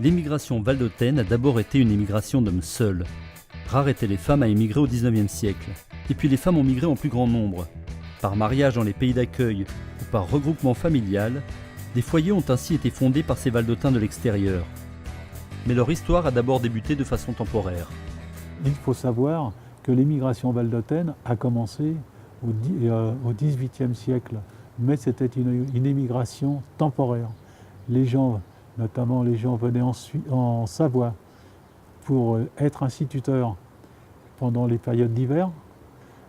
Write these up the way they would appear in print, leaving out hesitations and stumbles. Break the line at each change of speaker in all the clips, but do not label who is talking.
L'émigration valdôtaine a d'abord été une émigration d'hommes seuls. Rares étaient les femmes à émigrer au XIXe siècle. Et puis les femmes ont migré en plus grand nombre. Par mariage dans les pays d'accueil ou par regroupement familial, des foyers ont ainsi été fondés par ces valdôtains de l'extérieur. Mais leur histoire a d'abord débuté de façon temporaire.
Il faut savoir que l'émigration valdôtaine a commencé au XVIIIe siècle, mais c'était une émigration temporaire. Les gens, notamment les gens, venaient en Savoie pour être instituteurs pendant les périodes d'hiver.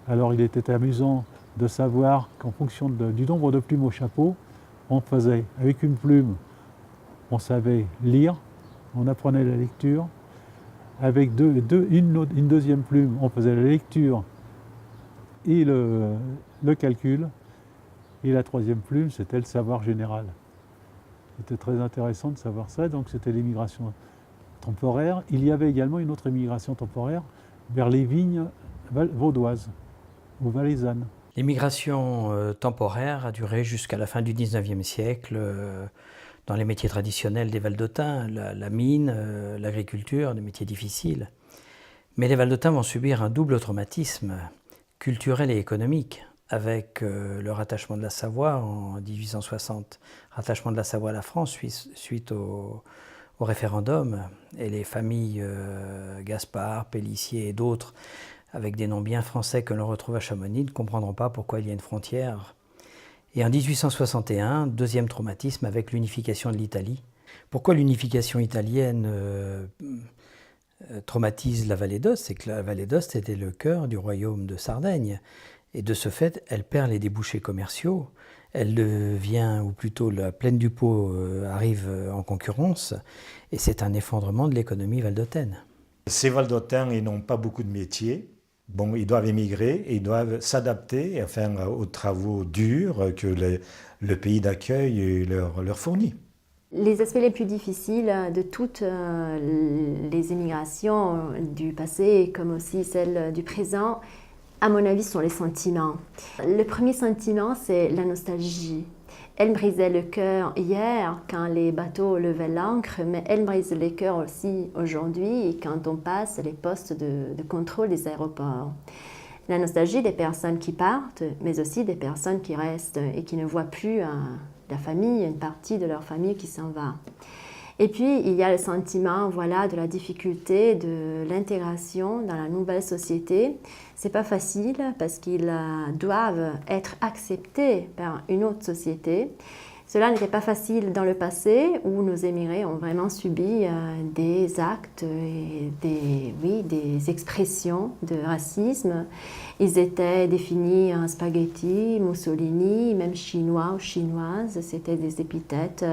Alors il était amusant de savoir qu'en fonction du nombre de plumes au chapeau, on faisait avec une plume, on savait lire, on apprenait la lecture. Avec une deuxième plume, on faisait la lecture et le calcul. Et la troisième plume, c'était le savoir général. C'était très intéressant de savoir ça, donc c'était l'émigration temporaire. Il y avait également une autre émigration temporaire vers les vignes vaudoises ou valaisannes.
L'émigration temporaire a duré jusqu'à la fin du XIXe siècle dans les métiers traditionnels des Valdôtains, la mine, l'agriculture, des métiers difficiles. Mais les Valdôtains vont subir un double traumatisme, culturel et économique, avec le rattachement de la Savoie en 1860, rattachement de la Savoie à la France suite au référendum, et les familles Gaspard, Pélissier et d'autres, avec des noms bien français que l'on retrouve à Chamonix, ne comprendront pas pourquoi il y a une frontière. Et en 1861, deuxième traumatisme avec l'unification de l'Italie. Pourquoi l'unification italienne traumatise la vallée d'Aoste? C'est que la vallée d'Aoste était le cœur du royaume de Sardaigne. Et de ce fait, elle perd les débouchés commerciaux. Elle devient, ou plutôt la plaine du Pô arrive en concurrence. Et c'est un effondrement de l'économie valdôtaine.
Ces Valdôtains, ils n'ont pas beaucoup de métiers. Bon, ils doivent émigrer et ils doivent s'adapter aux travaux durs que le pays d'accueil leur fournit.
Les aspects les plus difficiles de toutes les émigrations du passé, comme aussi celles du présent, à mon avis, sont les sentiments. Le premier sentiment, c'est la nostalgie. Elle brisait le cœur hier quand les bateaux levaient l'ancre, mais elle brise le cœur aussi aujourd'hui quand on passe les postes de contrôle des aéroports. La nostalgie des personnes qui partent, mais aussi des personnes qui restent et qui ne voient plus la famille, une partie de leur famille qui s'en va. Et puis, il y a le sentiment de la difficulté de l'intégration dans la nouvelle société. C'est pas facile parce qu'ils doivent être acceptés par une autre société. Cela n'était pas facile dans le passé où nos émigrés ont vraiment subi des actes et des expressions de racisme. Ils étaient définis en spaghetti, Mussolini, même chinois ou chinoises. C'était des épithètes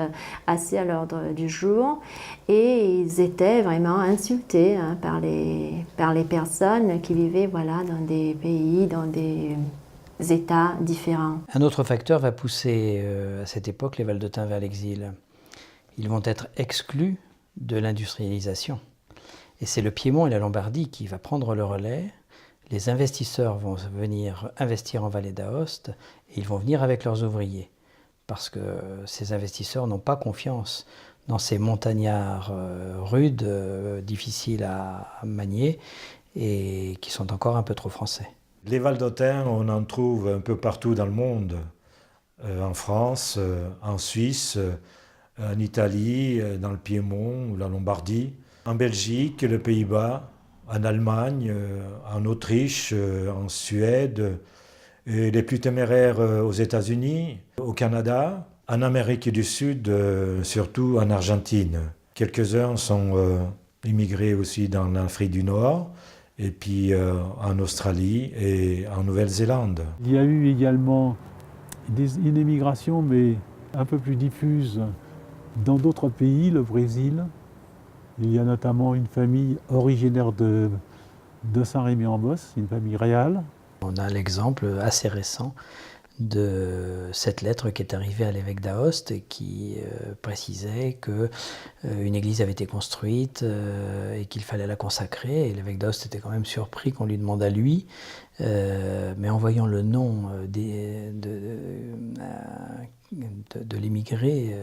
assez à l'ordre du jour. Et ils étaient vraiment insultés par les personnes qui vivaient dans des pays, dans des États différents.
Un autre facteur va pousser à cette époque les Valdôtains vers l'exil. Ils vont être exclus de l'industrialisation. Et c'est le Piémont et la Lombardie qui va prendre le relais. Les investisseurs vont venir investir en vallée d'Aoste et ils vont venir avec leurs ouvriers. Parce que ces investisseurs n'ont pas confiance dans ces montagnards rudes, difficiles à manier et qui sont encore un peu trop français.
Les Valdôtains, on en trouve un peu partout dans le monde, en France, en Suisse, en Italie, dans le Piémont ou la Lombardie, en Belgique, les Pays-Bas, en Allemagne, en Autriche, en Suède, et les plus téméraires aux États-Unis, au Canada, en Amérique du Sud, surtout en Argentine. Quelques-uns sont immigrés aussi dans l'Afrique du Nord, et puis en Australie et en Nouvelle-Zélande.
Il y a eu également une émigration, mais un peu plus diffuse, dans d'autres pays, le Brésil. Il y a notamment une famille originaire de Saint-Rémy-en-Beauce, une famille réale.
On a l'exemple assez récent de cette lettre qui est arrivée à l'évêque d'Aoste et qui précisait qu'une église avait été construite et qu'il fallait la consacrer. Et l'évêque d'Aoste était quand même surpris qu'on lui demande à lui, mais en voyant le nom de l'émigré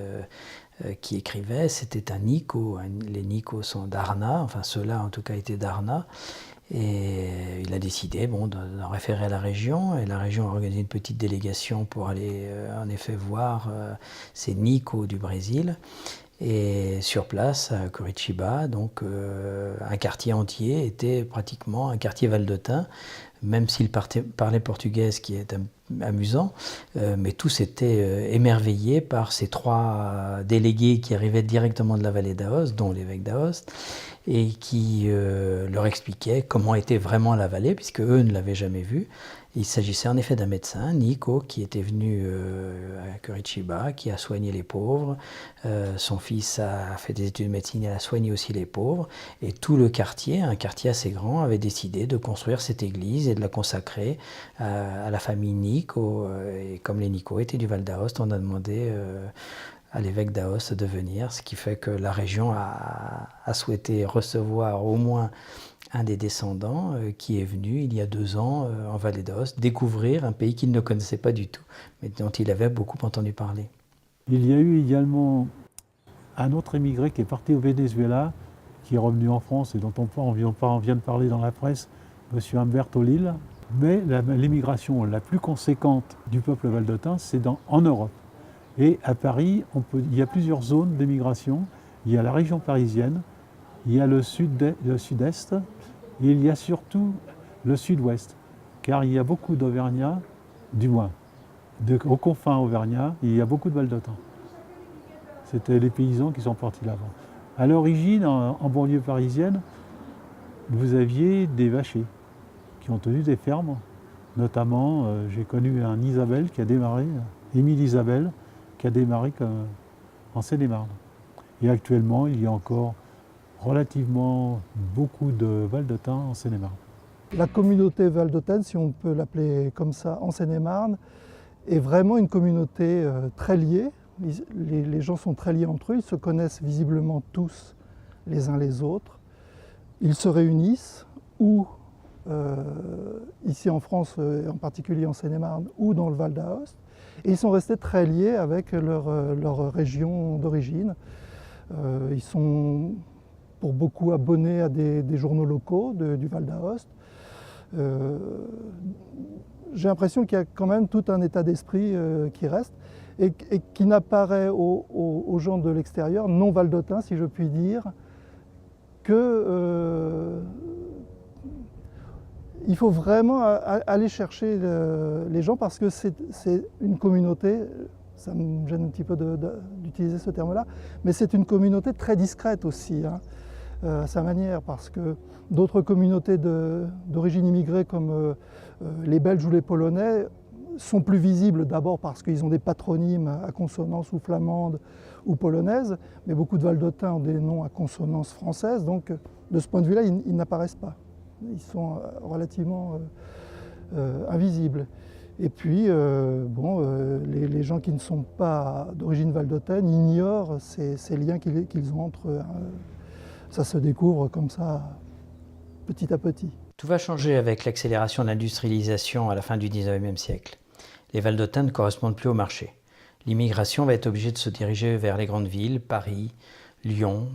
qui écrivait, c'était un Nico. Les Nicos sont d'Arna, enfin ceux-là en tout cas étaient d'Arna. Et il a décidé d'en référer à la région, et la région a organisé une petite délégation pour aller en effet voir ces Nicos du Brésil. Et sur place, à Curitiba, donc un quartier entier était pratiquement un quartier valdotin, même s'il parlait portugais, ce qui est amusant, mais tous étaient émerveillés par ces 3 délégués qui arrivaient directement de la vallée d'Aoste, dont l'évêque d'Aoste, et qui leur expliquaient comment était vraiment la vallée, puisque eux ne l'avaient jamais vue. Il s'agissait en effet d'un médecin, Nico, qui était venu à Curitiba, qui a soigné les pauvres. Son fils a fait des études de médecine, il a soigné aussi les pauvres. Et tout le quartier, un quartier assez grand, avait décidé de construire cette église et de la consacrer à la famille Nico. Et comme les Nico étaient du Val d'Aoste, on a demandé à l'évêque d'Aoste de venir, ce qui fait que la région a souhaité recevoir au moins un des descendants qui est venu il y a 2 ans en Vallée d'Aoste découvrir un pays qu'il ne connaissait pas du tout, mais dont il avait beaucoup entendu parler.
Il y a eu également un autre émigré qui est parti au Venezuela, qui est revenu en France et dont on vient de parler dans la presse, M. Humberto Lille. Mais l'émigration la plus conséquente du peuple valdotin, c'est en Europe. Et à Paris, il y a plusieurs zones d'émigration. Il y a la région parisienne, il y a le sud-est, et il y a surtout le sud-ouest, car il y a beaucoup d'Auvergnats, du moins, aux confins auvergnats, il y a beaucoup de Valdotins. C'était les paysans qui sont partis là-bas. À l'origine, en banlieue parisienne, vous aviez des vachers qui ont tenu des fermes. Notamment, j'ai connu un Isabelle qui a démarré, Émile Isabelle, qui a démarré en Seine-et-Marne. Et actuellement, il y a encore relativement beaucoup de Valdotins en Seine-et-Marne.
La communauté valdotaine, si on peut l'appeler comme ça, en Seine-et-Marne, est vraiment une communauté très liée. Les gens sont très liés entre eux, ils se connaissent visiblement tous les uns les autres. Ils se réunissent, ou ici en France, en particulier en Seine-et-Marne, ou dans le Val d'Aoste, et ils sont restés très liés avec leur région d'origine. Ils sont pour beaucoup abonnés à des journaux locaux du Val d'Aoste. J'ai l'impression qu'il y a quand même tout un état d'esprit qui reste et qui n'apparaît aux gens de l'extérieur, non valdotins si je puis dire, que il faut vraiment aller chercher les gens parce que c'est une communauté, ça me gêne un petit peu d'utiliser ce terme-là, mais c'est une communauté très discrète aussi, hein, à sa manière, parce que d'autres communautés d'origine immigrée comme les Belges ou les Polonais sont plus visibles d'abord parce qu'ils ont des patronymes à consonance ou flamande ou polonaise, mais beaucoup de Valdotins ont des noms à consonance française, donc de ce point de vue-là, ils n'apparaissent pas. Ils sont relativement invisibles. Et puis, les gens qui ne sont pas d'origine valdotaine ignorent ces liens qu'ils ont entre eux. Ça se découvre comme ça, petit à petit.
Tout va changer avec l'accélération de l'industrialisation à la fin du XIXe siècle. Les Valdotins ne correspondent plus au marché. L'immigration va être obligée de se diriger vers les grandes villes, Paris, Lyon,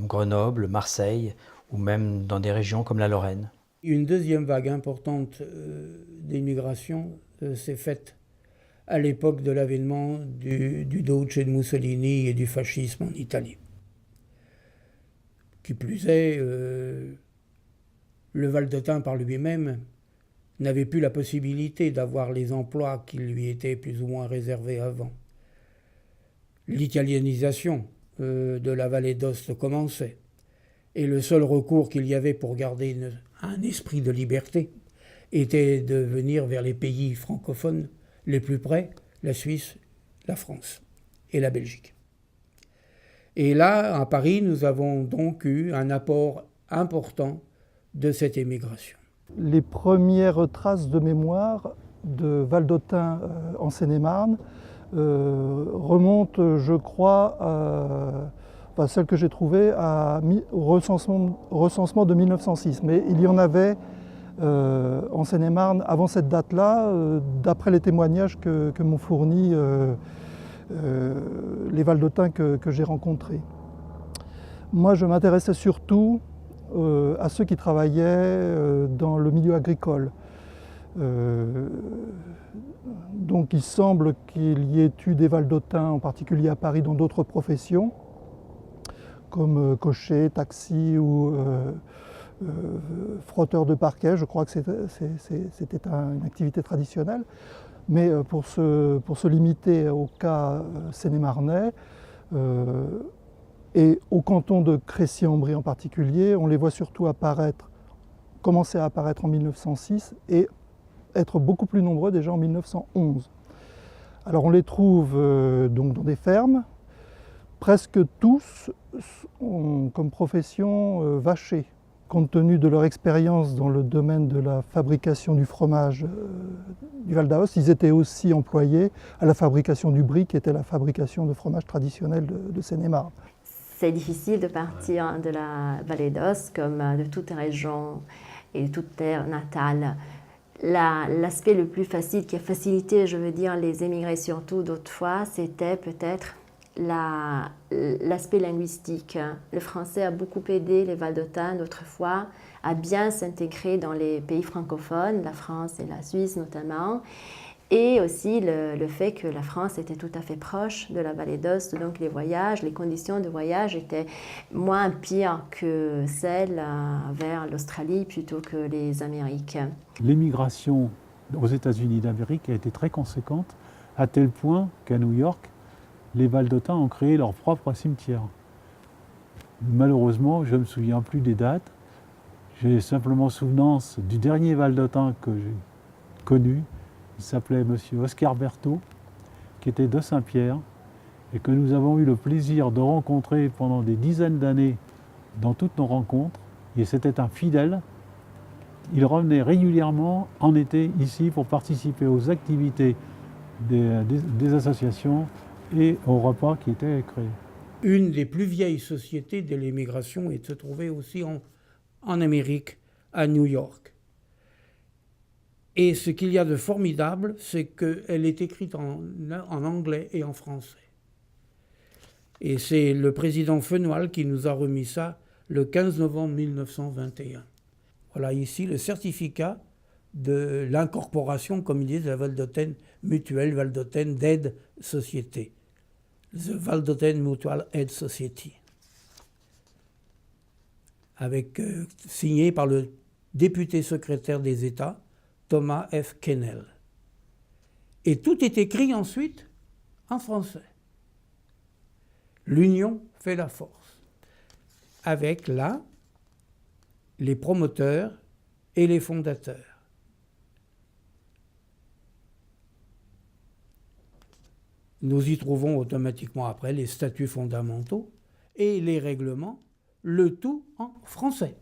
Grenoble, Marseille, ou même dans des régions comme la Lorraine.
Une deuxième vague importante d'immigration s'est faite à l'époque de l'avènement du Duce de Mussolini et du fascisme en Italie. Qui plus est, le Valdotin par lui-même n'avait plus la possibilité d'avoir les emplois qui lui étaient plus ou moins réservés avant. L'italianisation de la vallée d'Aoste commençait. Et le seul recours qu'il y avait pour garder un esprit de liberté était de venir vers les pays francophones les plus près, la Suisse, la France et la Belgique. Et là, à Paris, nous avons donc eu un apport important de cette émigration.
Les premières traces de mémoire de Valdôtains en Seine-et-Marne remonte, je crois, celle que j'ai trouvée au recensement de 1906. Mais il y en avait en Seine-et-Marne avant cette date-là, d'après les témoignages que m'ont fournis les Valdôtains que j'ai rencontrés. Moi, je m'intéressais surtout à ceux qui travaillaient dans le milieu agricole. Donc il semble qu'il y ait eu des Valdôtains, en particulier à Paris, dans d'autres professions, comme cocher, taxi ou frotteur de parquet. Je crois que c'était une activité traditionnelle. Mais pour se limiter au cas seine-et-marnais, et au canton de Crécy-en-Brie en particulier, on les voit surtout commencer à apparaître en 1906 et être beaucoup plus nombreux déjà en 1911. Alors on les trouve donc dans des fermes. Presque tous ont comme profession vachers. Compte tenu de leur expérience dans le domaine de la fabrication du fromage du Val d'Aoste, ils étaient aussi employés à la fabrication du brie, qui était la fabrication de fromage traditionnel de Seine-et-Marne.
C'est difficile de partir de la vallée d'Aoste, comme de toute région et de toute terre natale. L'aspect le plus facile, qui a facilité, je veux dire, les émigrés surtout d'autrefois, c'était peut-être l'aspect linguistique. Le français a beaucoup aidé les Valdôtains d'autrefois à bien s'intégrer dans les pays francophones, la France et la Suisse notamment, et aussi le fait que la France était tout à fait proche de la vallée d'Aoste, donc les conditions de voyage étaient moins pires que celles vers l'Australie plutôt que les Amériques.
L'émigration aux États-Unis d'Amérique a été très conséquente, à tel point qu'à New York, les Valdôtains ont créé leur propre cimetière. Malheureusement, je ne me souviens plus des dates. J'ai simplement souvenance du dernier Valdôtain que j'ai connu. Il s'appelait M. Oscar Berthaud, qui était de Saint-Pierre, et que nous avons eu le plaisir de rencontrer pendant des dizaines d'années dans toutes nos rencontres. Et c'était un fidèle. Il revenait régulièrement en été ici pour participer aux activités des associations et aux repas qui étaient créés.
Une des plus vieilles sociétés de l'émigration est de se trouver aussi en Amérique, à New York. Et ce qu'il y a de formidable, c'est qu'elle est écrite en anglais et en français. Et c'est le président Fenoil qui nous a remis ça le 15 novembre 1921. Voilà ici le certificat de l'incorporation, comme il dit, de la Valdôtaine Mutuelle Valdôtaine d'Aide Société. The Valdôtaine Mutual Aid Society. Signé par le député secrétaire des États, Thomas F. Kennel. Et tout est écrit ensuite en français. L'union fait la force. Avec là, les promoteurs et les fondateurs. Nous y trouvons automatiquement après les statuts fondamentaux et les règlements, le tout en français.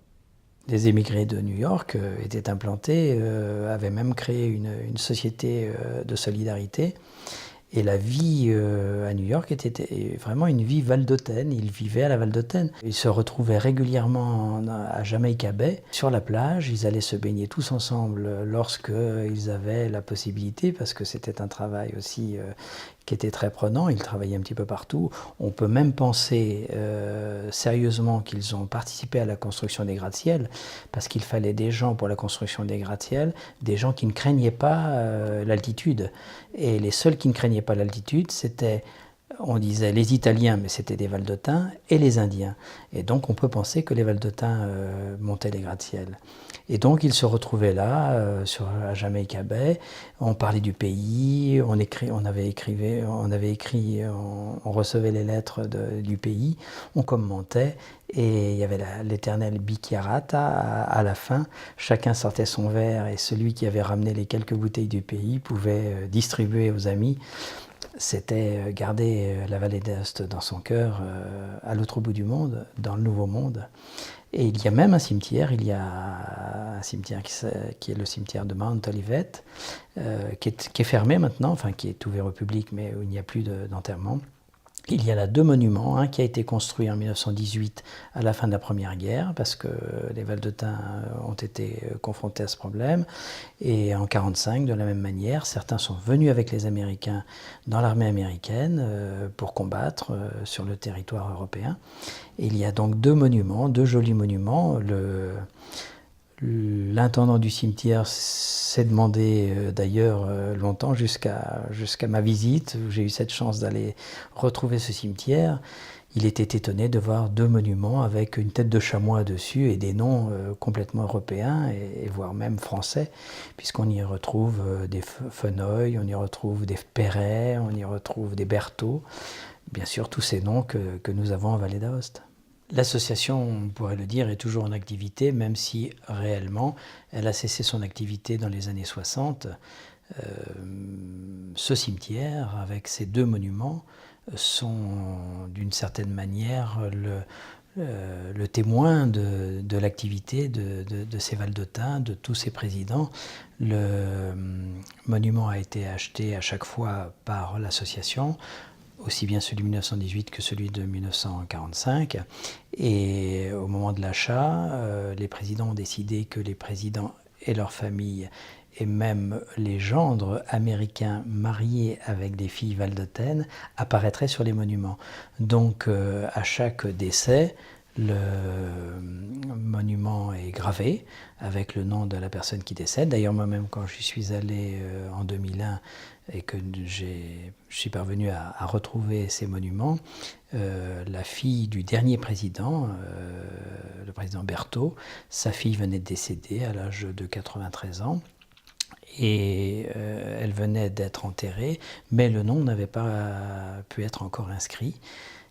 Les émigrés de New York étaient implantés, avaient même créé une société de solidarité. Et la vie à New York était vraiment une vie valdôtaine. Ils vivaient à la Valdôtaine. Ils se retrouvaient régulièrement à Jamaica Bay, sur la plage. Ils allaient se baigner tous ensemble lorsqu'ils avaient la possibilité, parce que c'était un travail aussi qui était très prenant. Ils travaillaient un petit peu partout. On peut même penser sérieusement qu'ils ont participé à la construction des gratte-ciels, parce qu'il fallait des gens pour la construction des gratte-ciels, des gens qui ne craignaient pas l'altitude. Et les seuls qui ne craignaient pas l'altitude, c'était, on disait les Italiens, mais c'était des Valdôtains, et les Indiens. Et donc on peut penser que les Valdôtains montaient les gratte-ciels. Et donc ils se retrouvaient là, à Jamaica Bay. On parlait du pays, on recevait les lettres du pays, on commentait, et il y avait l'éternel bicchiarata à la fin. Chacun sortait son verre, et celui qui avait ramené les quelques bouteilles du pays pouvait distribuer aux amis. c'était garder la vallée d'Aoste dans son cœur, à l'autre bout du monde, dans le Nouveau Monde. Et il y a même un cimetière, il y a un cimetière qui est le cimetière de Mount Olivet, qui est fermé maintenant, enfin qui est ouvert au public, mais où il n'y a plus d'enterrement. Il y a là 2 monuments, un qui a été construit en 1918 à la fin de la Première Guerre, parce que les Valdôtains ont été confrontés à ce problème, et en 1945, de la même manière, certains sont venus avec les Américains dans l'armée américaine pour combattre sur le territoire européen. Et il y a donc 2 monuments, 2 jolis monuments. L'intendant du cimetière s'est demandé d'ailleurs longtemps, jusqu'à ma visite, où j'ai eu cette chance d'aller retrouver ce cimetière. Il était étonné de voir 2 monuments avec une tête de chamois dessus et des noms complètement européens et voire même français, puisqu'on y retrouve des Feneuil, on y retrouve des Perret, on y retrouve des Berthaud, bien sûr tous ces noms que nous avons en Vallée d'Aoste. L'association, on pourrait le dire, est toujours en activité, même si réellement elle a cessé son activité dans les années 60. Ce cimetière, avec ces 2 monuments, sont d'une certaine manière le témoin de l'activité de ces Valdôtains, de tous ces présidents. Le monument a été acheté à chaque fois par l'association, aussi bien celui de 1918 que celui de 1945. Et au moment de l'achat, les présidents ont décidé que les présidents et leurs familles, et même les gendres américains mariés avec des filles valdôtaines, apparaîtraient sur les monuments. Donc à chaque décès, le monument est gravé avec le nom de la personne qui décède. D'ailleurs, moi-même, quand je suis allé en 2001 et que je suis parvenu à retrouver ces monuments, la fille du dernier président, le président Berthaud, sa fille venait de décéder à l'âge de 93 ans. Et elle venait d'être enterrée, mais le nom n'avait pas pu être encore inscrit.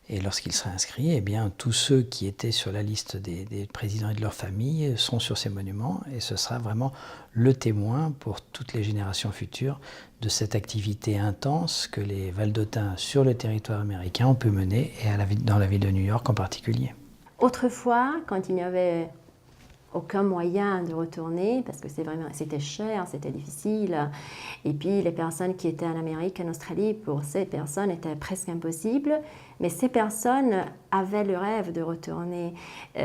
Et lorsqu'il sera inscrit, eh bien, tous ceux qui étaient sur la liste des présidents et de leur famille sont sur ces monuments, et ce sera vraiment le témoin pour toutes les générations futures de cette activité intense que les Valdôtains sur le territoire américain ont pu mener, et dans la ville de New York en particulier.
Autrefois, quand il n'y avait aucun moyen de retourner, parce que c'était cher, c'était difficile, et puis les personnes qui étaient en Amérique, en Australie, pour ces personnes, était presque impossible, mais ces personnes avaient le rêve de retourner.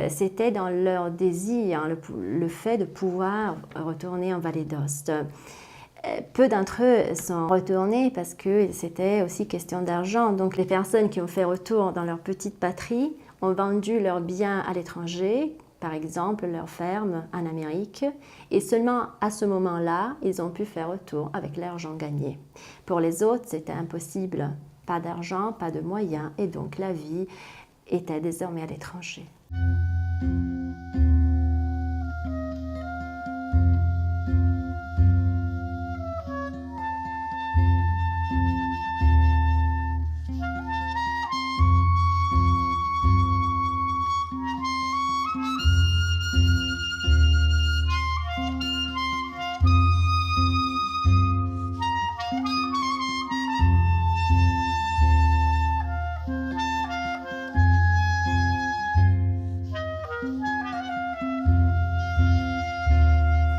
C'était dans leur désir, le fait de pouvoir retourner en Vallée d'Aoste. Peu d'entre eux sont retournés parce que c'était aussi question d'argent. Donc les personnes qui ont fait retour dans leur petite patrie ont vendu leurs biens à l'étranger, par exemple leur ferme en Amérique, et seulement à ce moment-là, ils ont pu faire retour avec l'argent gagné. Pour les autres, c'était impossible. Pas d'argent, pas de moyens, et donc la vie était désormais à l'étranger.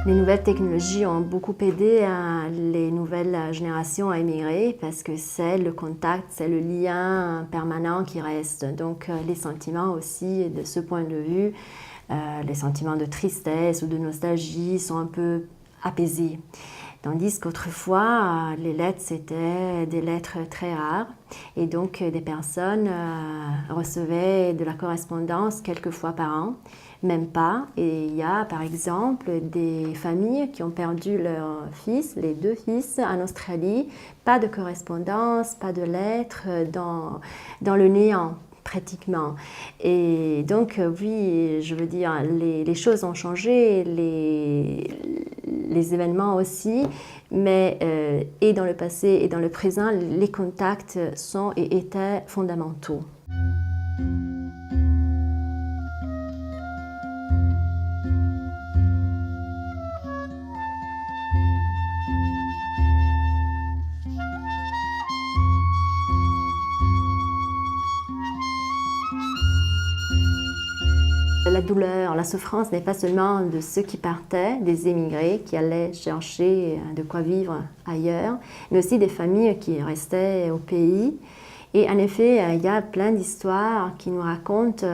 Les nouvelles technologies ont beaucoup aidé les nouvelles générations à émigrer parce que c'est le contact, c'est le lien permanent qui reste. Donc les sentiments aussi, de ce point de vue, les sentiments de tristesse ou de nostalgie sont un peu apaisés. Tandis qu'autrefois, les lettres, c'était des lettres très rares. Et donc, des personnes recevaient de la correspondance quelques fois par an, même pas. Et il y a, par exemple, des familles qui ont perdu leurs fils, les 2 fils, en Australie. Pas de correspondance, pas de lettres, dans le néant, pratiquement. Et donc, oui, je veux dire, les choses ont changé, les événements aussi, mais et dans le passé et dans le présent, les contacts sont et étaient fondamentaux. la douleur, la souffrance n'est pas seulement de ceux qui partaient, des émigrés qui allaient chercher de quoi vivre ailleurs, mais aussi des familles qui restaient au pays. Et en effet, il y a plein d'histoires qui nous racontent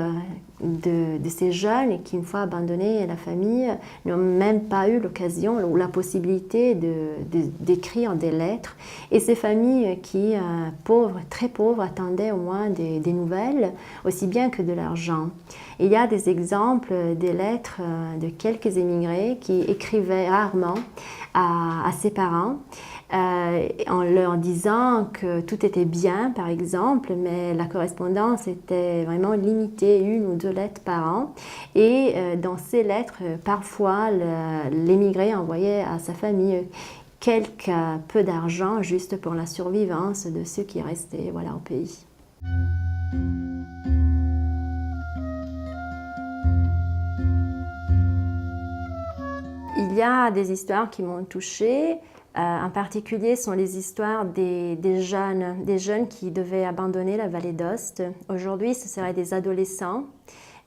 de ces jeunes qui, une fois abandonnés la famille, n'ont même pas eu l'occasion ou la possibilité d'écrire des lettres. Et ces familles qui, pauvres, très pauvres, attendaient au moins des nouvelles, aussi bien que de l'argent. Il y a des exemples des lettres de quelques émigrés qui écrivaient rarement à ses parents, en leur disant que tout était bien, par exemple, mais la correspondance était vraiment limitée, 1 ou 2 lettres par an. Et dans ces lettres, parfois, l'émigré envoyait à sa famille quelque peu d'argent juste pour la survivance de ceux qui restaient au pays. Il y a des histoires qui m'ont touchée. En particulier sont les histoires des jeunes qui devaient abandonner la vallée d'Ost. Aujourd'hui, ce seraient des adolescents,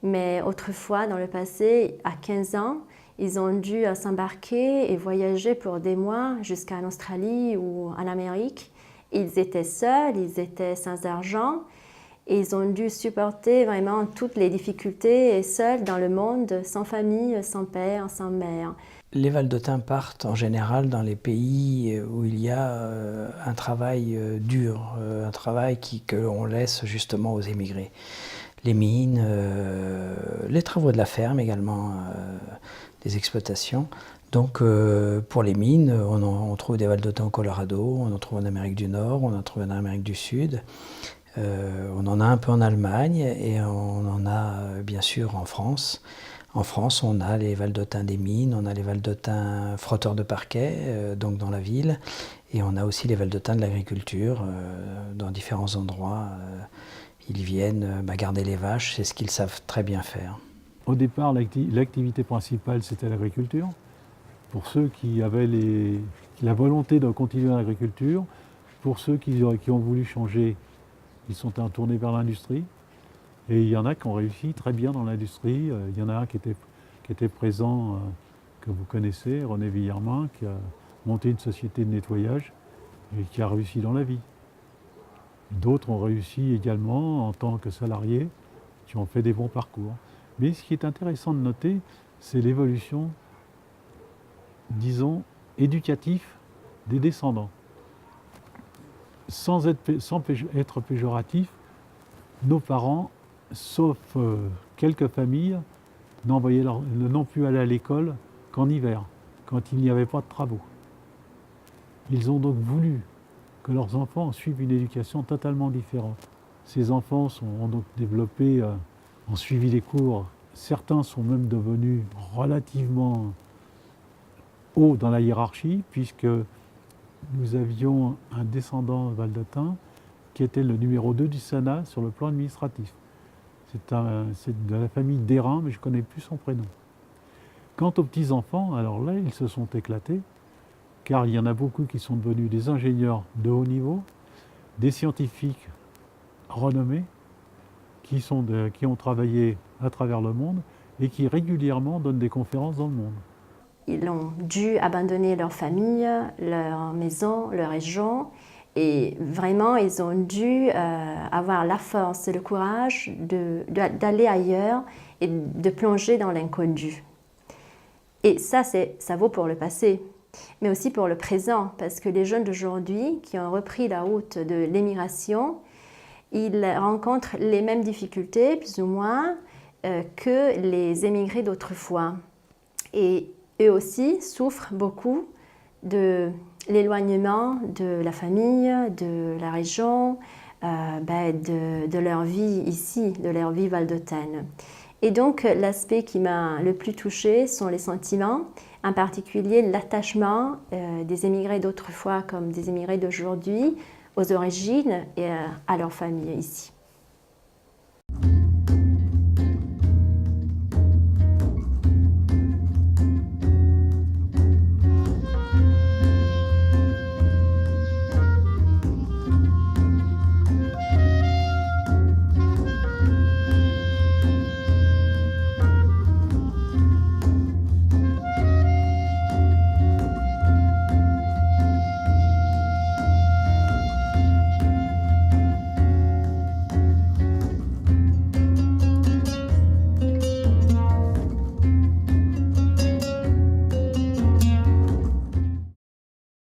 mais autrefois, dans le passé, à 15 ans, ils ont dû s'embarquer et voyager pour des mois jusqu'en Australie ou en Amérique. Ils étaient seuls, ils étaient sans argent, et ils ont dû supporter vraiment toutes les difficultés et seuls dans le monde, sans famille, sans père, sans mère.
Les Valdôtains partent en général dans les pays où il y a un travail dur, un travail que l'on laisse justement aux émigrés. Les mines, les travaux de la ferme également, des exploitations. Donc pour les mines, on trouve des Valdôtains au Colorado, on en trouve en Amérique du Nord, on en trouve en Amérique du Sud. On en a un peu en Allemagne et on en a bien sûr en France. En France, on a les Valdôtains des mines, on a les Valdôtains frotteurs de parquet, donc dans la ville, et on a aussi les Valdôtains de l'agriculture, dans différents endroits. Ils viennent garder les vaches, c'est ce qu'ils savent très bien faire.
Au départ, l'activité principale, c'était l'agriculture. Pour ceux qui avaient la volonté de continuer l'agriculture, pour ceux qui ont voulu changer, ils sont tournés vers l'industrie. Et il y en a qui ont réussi très bien dans l'industrie. Il y en a un qui était présent, que vous connaissez, René Villermain, qui a monté une société de nettoyage et qui a réussi dans la vie. D'autres ont réussi également en tant que salariés, qui ont fait des bons parcours. Mais ce qui est intéressant de noter, c'est l'évolution, disons, éducative des descendants. Sans être péjoratif, nos parents, sauf quelques familles, n'ont pu aller à l'école qu'en hiver, quand il n'y avait pas de travaux. Ils ont donc voulu que leurs enfants suivent une éducation totalement différente. Ces enfants ont donc développé, ont suivi les cours. Certains sont même devenus relativement hauts dans la hiérarchie, puisque nous avions un descendant valdôtain qui était le numéro 2 du Sénat sur le plan administratif. C'est de la famille Derain, mais je ne connais plus son prénom. Quant aux petits-enfants, alors là, ils se sont éclatés, car il y en a beaucoup qui sont devenus des ingénieurs de haut niveau, des scientifiques renommés, qui ont travaillé à travers le monde et qui régulièrement donnent des conférences dans le monde.
Ils ont dû abandonner leur famille, leur maison, leur région, et vraiment ils ont dû avoir la force et le courage d'aller ailleurs et de plonger dans l'inconnu. Et ça vaut pour le passé, mais aussi pour le présent, parce que les jeunes d'aujourd'hui qui ont repris la route de l'émigration, ils rencontrent les mêmes difficultés, plus ou moins, que les émigrés d'autrefois. Et eux aussi souffrent beaucoup de l'éloignement de la famille, de la région, de leur vie ici, de leur vie valdôtaine. Et donc l'aspect qui m'a le plus touchée sont les sentiments, en particulier l'attachement des émigrés d'autrefois comme des émigrés d'aujourd'hui aux origines et à leur famille ici.